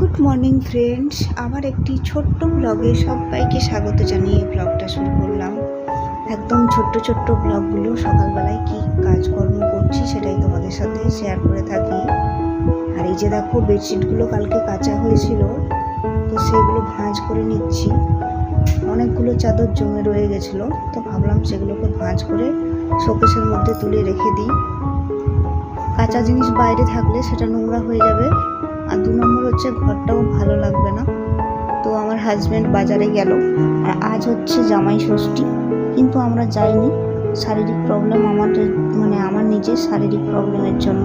Good morning friends, আমার একটি ছোট্ট ব্লগে সবাইকে স্বাগত জানিয়ে ব্লগটা শুরু করলাম। একদম ছোট্ট ছোট্ট ব্লগগুলো সকালবেলায় কি কাজকর্ম করছি সেটাই তোমাদের সাথে শেয়ার করে থাকি। আর এই যে দেখো, বেডশিটগুলো কালকে কাচা হয়েছিল, তো সেগুলো ভাঁজ করে নিচ্ছি। অনেকগুলো চাদর জমে রয়ে গেছিলো, তো ভাবলাম সেগুলোকে ভাঁজ করে শোকেসের মধ্যে তুলে রেখে দিই। কাঁচা জিনিস বাইরে থাকলে সেটা নোংরা হয়ে যাবে, আর 2 নম্বর হচ্ছে ঘরটাও ভালো লাগবে না। তো আমার হাজব্যান্ড বাজারে গেল, আর আজ হচ্ছে জামাই ষষ্ঠী, কিন্তু আমরা যাইনি। শারীরিক প্রবলেম আমাদের, আমার নিজের শারীরিক প্রবলেমের জন্য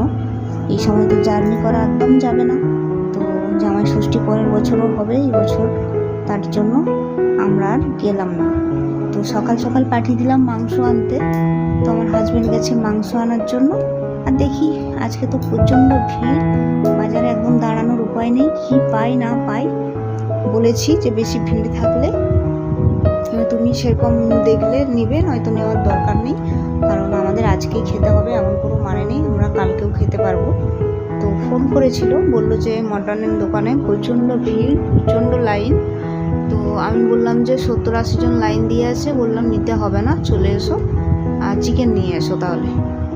এই সময় তো জার্নি করা একদম যাবে না। তো জামাই ষষ্ঠী পরের বছরও হবে, এই বছর, তার জন্য আমরা আর গেলাম না। তো সকাল সকাল পাঠিয়ে দিলাম মাংস আনতে। তো আমার হাজব্যান্ড গেছে মাংস আনার জন্য। আর দেখি আজকে তো প্রচণ্ড ভিড়, বাজারে একদম দাঁড়ানোর উপায় নেই, কি পাই না পাই। বলেছি যে বেশি ভিড় থাকলে তুমি সেরকম দেখলে নিবে, নয়তো নেওয়ার দরকার নেই, কারণ আমাদের আজকেই খেতে হবে, এমন কোনো মানে নেই, আমরা কালকেও খেতে পারবো। তো ফোন করেছিল, বললো যে মটনের দোকানে প্রচণ্ড ভিড়, প্রচণ্ড লাইন। তো আমি বললাম যে 70-80 জন লাইন দিয়ে আছে, বললাম নিতে হবে না, চলে এসো আর চিকেন নিয়ে এসো তাহলে।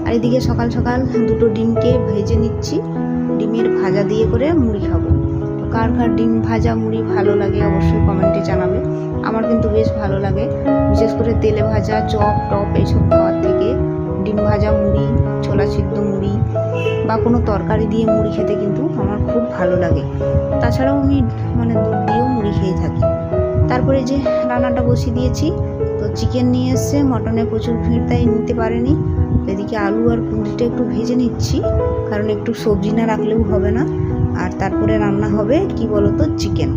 আর এদিকে সকাল সকাল 2টো ডিমকে ভেজে নিচ্ছি, ডিমের ভাজা দিয়ে করে মুড়ি খাবো। তো কার কার ডিম ভাজা মুড়ি ভালো লাগে অবশ্যই কমেন্টে জানাবে। আমার কিন্তু বেশ ভালো লাগে, বিশেষ করে তেলে ভাজা চপ টপ এইসব খাওয়ার থেকে ডিম ভাজা মুড়ি, ছোলা সিদ্ধ মুড়ি বা কোনো তরকারি দিয়ে মুড়ি খেতে কিন্তু আমার খুব ভালো লাগে। তাছাড়াও আমি দুধ দিয়েও মুড়ি খেয়ে থাকি। তারপরে যে রান্নাটা বসিয়ে দিয়েছি, তো চিকেন নিয়ে এসছে, মটনে প্রচুর ভিড় তাই নিতে পারেনি। এদিকে আলু আর কুঁদরিটা একটু ভেজে নিচ্ছি, কারণ একটু সবজি না রাখলেও হবে না। আর তারপরে রান্না হবে কি বলতো, চিকেন।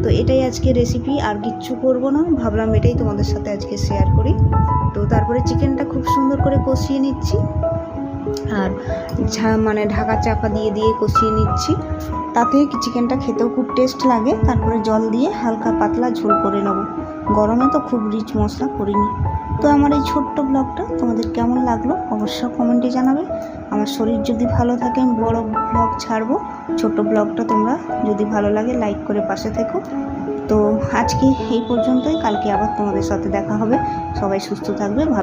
তো এটাই আজকে রেসিপি, আর কিচ্ছু করব না, ভাবলাম এটাই তোমাদের সাথে আজকে শেয়ার করি। তো তারপরে চিকেনটা খুব সুন্দর করে কষিয়ে নিচ্ছি, আর ঢাকা চাপা দিয়ে দিয়ে কষিয়ে নিচ্ছি, তাতে চিকেনটা খেতেও খুব টেস্ট লাগে। তারপরে জল দিয়ে হালকা পাতলা ঝোল করে নেব, গরমে তো খুব রিচ মশলা করিনি। তো আমার এই ছোট্ট ব্লগটা তোমাদের কেমন লাগলো অবশ্যই কমেন্টে জানাবে। আমার শরীর যদি ভালো থাকে আমি বড় ব্লগ ছাড়বো, ছোট ব্লগটা তোমরা যদি ভালো লাগে লাইক করে পাশে থেকো। তো আজকে এই পর্যন্তই, কালকে আবার তোমাদের সাথে দেখা হবে। সবাই সুস্থ থাকবে।